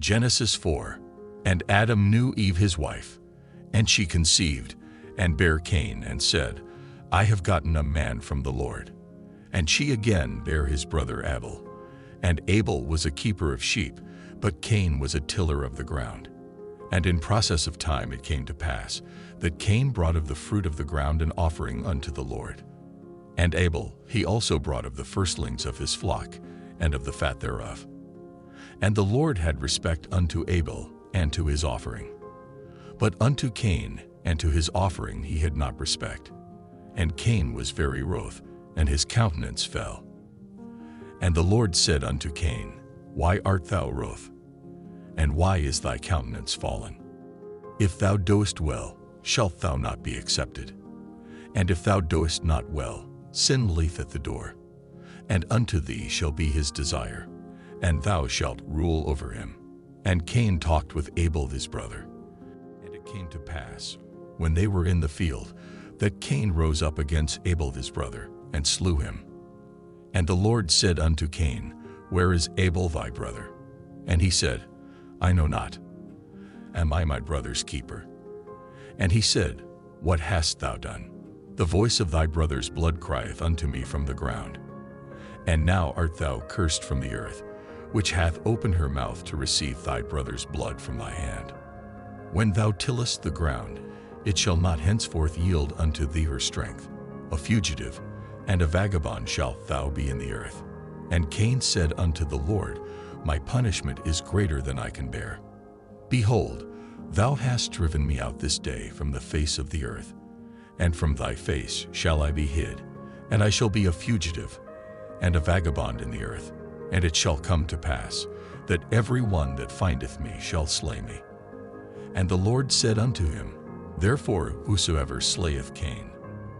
Genesis 4. And Adam knew Eve his wife, and she conceived, and bare Cain, and said, I have gotten a man from the Lord. And she again bare his brother Abel. And Abel was a keeper of sheep, but Cain was a tiller of the ground. And in process of time it came to pass, that Cain brought of the fruit of the ground an offering unto the Lord. And Abel he also brought of the firstlings of his flock, and of the fat thereof. And the Lord had respect unto Abel, and to his offering. But unto Cain, and to his offering he had not respect. And Cain was very wroth, and his countenance fell. And the Lord said unto Cain, Why art thou wroth? And why is thy countenance fallen? If thou doest well, shalt thou not be accepted? And if thou doest not well, sin lieth at the door. And unto thee shall be his desire, and thou shalt rule over him. And Cain talked with Abel his brother. And it came to pass, when they were in the field, that Cain rose up against Abel his brother, and slew him. And the Lord said unto Cain, Where is Abel thy brother? And he said, I know not. Am I my brother's keeper? And he said, What hast thou done? The voice of thy brother's blood crieth unto me from the ground. And now art thou cursed from the earth, which hath opened her mouth to receive thy brother's blood from thy hand. When thou tillest the ground, it shall not henceforth yield unto thee her strength. A fugitive and a vagabond shalt thou be in the earth. And Cain said unto the Lord, My punishment is greater than I can bear. Behold, thou hast driven me out this day from the face of the earth, and from thy face shall I be hid, and I shall be a fugitive and a vagabond in the earth. And it shall come to pass, that every one that findeth me shall slay me. And the Lord said unto him, Therefore whosoever slayeth Cain,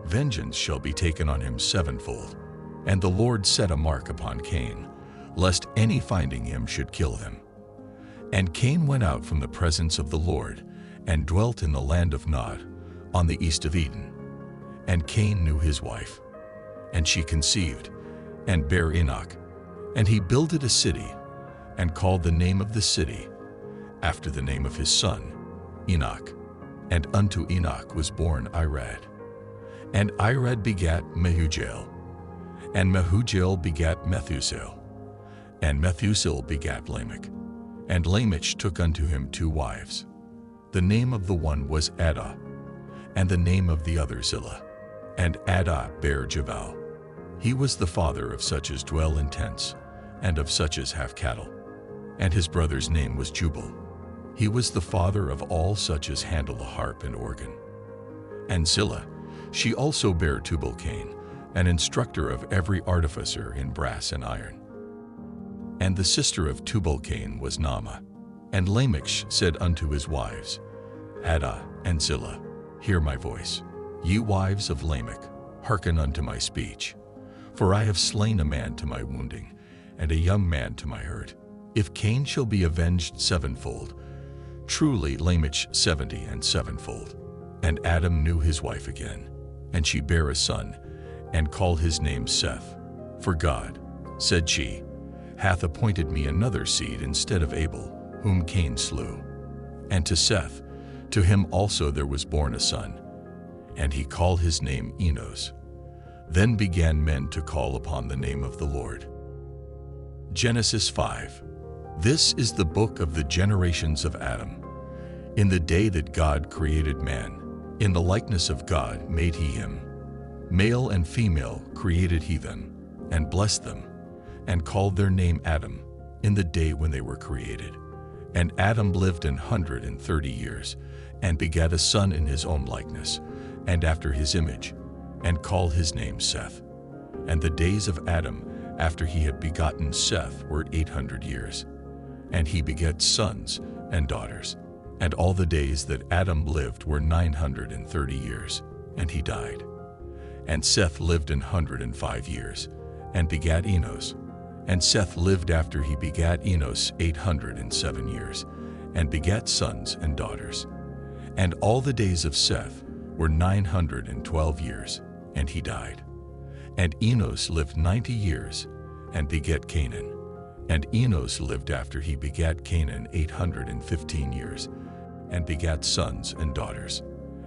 vengeance shall be taken on him sevenfold. And the Lord set a mark upon Cain, lest any finding him should kill him. And Cain went out from the presence of the Lord, and dwelt in the land of Nod, on the east of Eden. And Cain knew his wife, and she conceived, and bare Enoch. And he builded a city, and called the name of the city, after the name of his son, Enoch. And unto Enoch was born Irad. And Irad begat Mehujael. And Mehujael begat Methusael. And Methusael begat Lamech. And Lamech took unto him 2 wives. The name of the one was Adah, and the name of the other Zillah. And Adah bare Jabal. He was the father of such as dwell in tents, and of such as have cattle. And his brother's name was Jubal. He was the father of all such as handle the harp and organ. And Zillah, she also bare Tubal-Cain, an instructor of every artificer in brass and iron. And the sister of Tubal-Cain was Naamah. And Lamech said unto his wives, Adah and Zillah, hear my voice. Ye wives of Lamech, hearken unto my speech. For I have slain a man to my wounding, and a young man to my hurt. If Cain shall be avenged sevenfold, truly Lamech 70 and sevenfold. And Adam knew his wife again, and she bare a son, and called his name Seth. For God, said she, hath appointed me another seed instead of Abel, whom Cain slew. And to Seth, to him also there was born a son, and he called his name Enos. Then began men to call upon the name of the Lord. Genesis 5. This is the book of the generations of Adam. In the day that God created man, in the likeness of God made he him. Male and female created he them, and blessed them, and called their name Adam, in the day when they were created. And Adam lived 130 years, and begat a son in his own likeness, and after his image, and called his name Seth. And the days of Adam, after he had begotten Seth, were 800 years. And he begat sons and daughters. And all the days that Adam lived were 930 years, and he died. And Seth lived 105 years, and begat Enos. And Seth lived after he begat Enos 807 years, and begat sons and daughters. And all the days of Seth were 912 years, and he died. And Enos lived 90 years, and begat Canaan. And Enos lived after he begat Canaan 815 years, and begat sons and daughters.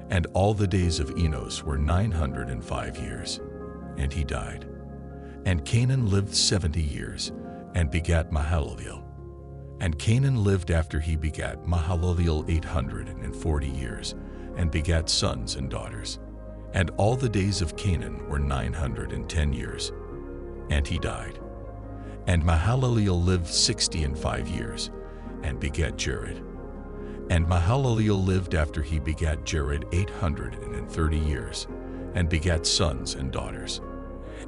And all the days of Enos were 905 years, and he died. And Canaan lived 70 years, and begat Mahalaleel. And Canaan lived after he begat Mahalaleel 840 years, and begat sons and daughters. And all the days of Canaan were 910 years, and he died. And Mahalaleel lived 65 years, and begat Jared. And Mahalaleel lived after he begat Jared 830 years, and begat sons and daughters.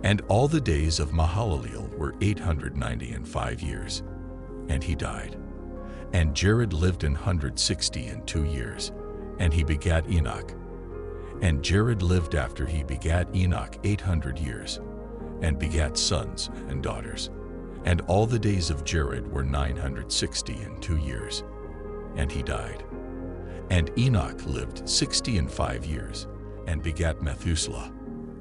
And all the days of Mahalaleel were 895 years, and he died. And Jared lived 162 years, and he begat Enoch. And Jared lived after he begat Enoch 800 years, and begat sons and daughters. And all the days of Jared were 962 years, and he died. And Enoch lived 65 years, and begat Methuselah.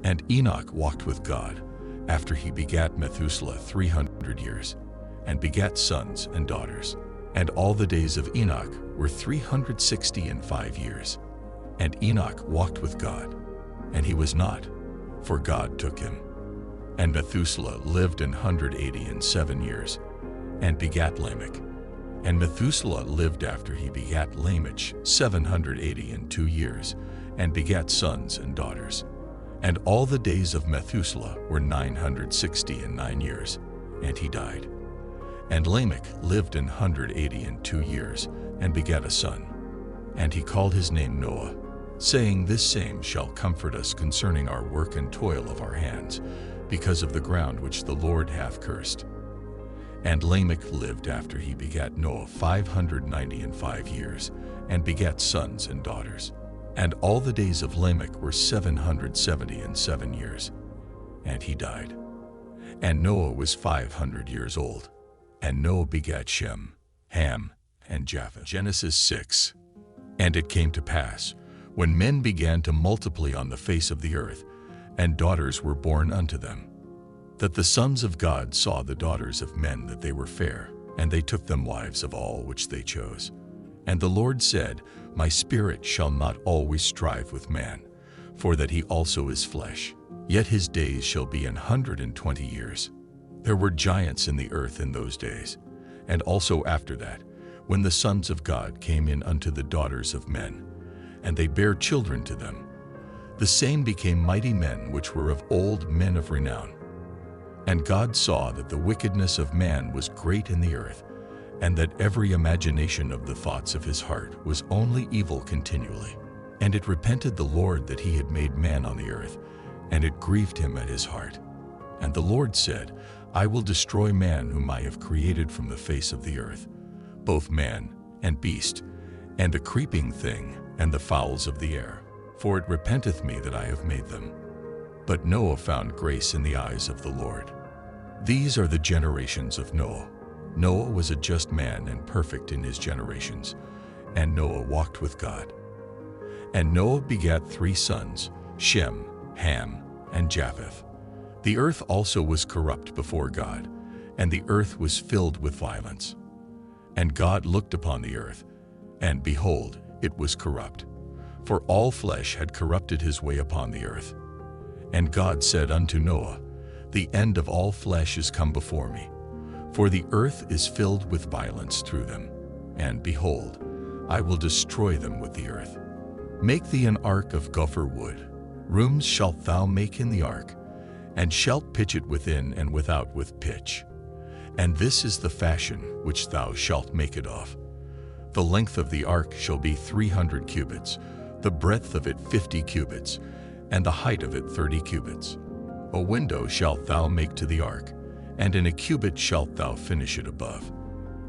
And Enoch walked with God, after he begat Methuselah 300 years, and begat sons and daughters. And all the days of Enoch were 365 years. And Enoch walked with God, and he was not, for God took him. And Methuselah lived 187 years, and begat Lamech. And Methuselah lived after he begat Lamech 782 years, and begat sons and daughters. And all the days of Methuselah were 969 years, and he died. And Lamech lived 182 years, and begat a son. And he called his name Noah, saying, This same shall comfort us concerning our work and toil of our hands, because of the ground which the Lord hath cursed. And Lamech lived after he begat Noah 595 years, and begat sons and daughters. And all the days of Lamech were 777 years, and he died. And Noah was 500 years old. And Noah begat Shem, Ham, and Japheth. Genesis 6. And it came to pass, when men began to multiply on the face of the earth, and daughters were born unto them, that the sons of God saw the daughters of men that they were fair, and they took them wives of all which they chose. And the Lord said, My spirit shall not always strive with man, for that he also is flesh, yet his days shall be 120 years. There were giants in the earth in those days, and also after that, when the sons of God came in unto the daughters of men, and they bare children to them. The same became mighty men which were of old, men of renown. And God saw that the wickedness of man was great in the earth, and that every imagination of the thoughts of his heart was only evil continually. And it repented the Lord that he had made man on the earth, and it grieved him at his heart. And the Lord said, I will destroy man whom I have created from the face of the earth, both man and beast, and the creeping thing, and the fowls of the air, for it repenteth me that I have made them. But Noah found grace in the eyes of the Lord. These are the generations of Noah. Noah was a just man and perfect in his generations, and Noah walked with God. And Noah begat 3 sons, Shem, Ham, and Japheth. The earth also was corrupt before God, and the earth was filled with violence. And God looked upon the earth, and behold, it was corrupt, for all flesh had corrupted his way upon the earth. And God said unto Noah, The end of all flesh is come before me, for the earth is filled with violence through them. And behold, I will destroy them with the earth. Make thee an ark of gopher wood. Rooms shalt thou make in the ark, and shalt pitch it within and without with pitch. And this is the fashion which thou shalt make it of. The length of the ark shall be 300 cubits, the breadth of it 50 cubits, and the height of it 30 cubits. A window shalt thou make to the ark, and in a cubit shalt thou finish it above.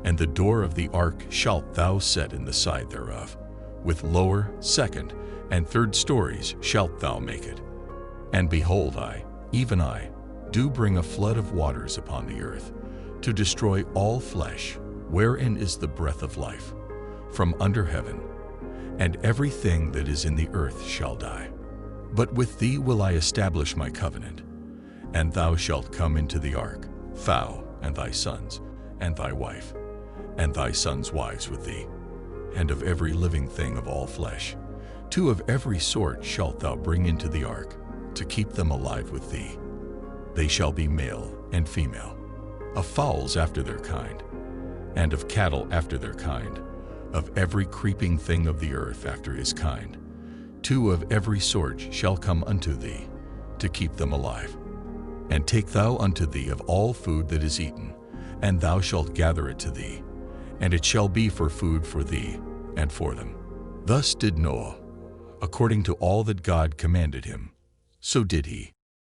And the door of the ark shalt thou set in the side thereof. With lower, second, and third stories shalt thou make it. And behold, I, even I, do bring a flood of waters upon the earth, to destroy all flesh, wherein is the breath of life, from under heaven. And everything that is in the earth shall die. But with thee will I establish my covenant. And thou shalt come into the ark, thou and thy sons, and thy wife, and thy sons' wives with thee, and of every living thing of all flesh. 2 of every sort shalt thou bring into the ark, to keep them alive with thee. They shall be male and female, of fowls after their kind, and of cattle after their kind, of every creeping thing of the earth after his kind. 2 of every sort shall come unto thee, to keep them alive. And take thou unto thee of all food that is eaten, and thou shalt gather it to thee, and it shall be for food for thee and for them. Thus did Noah, according to all that God commanded him, so did he.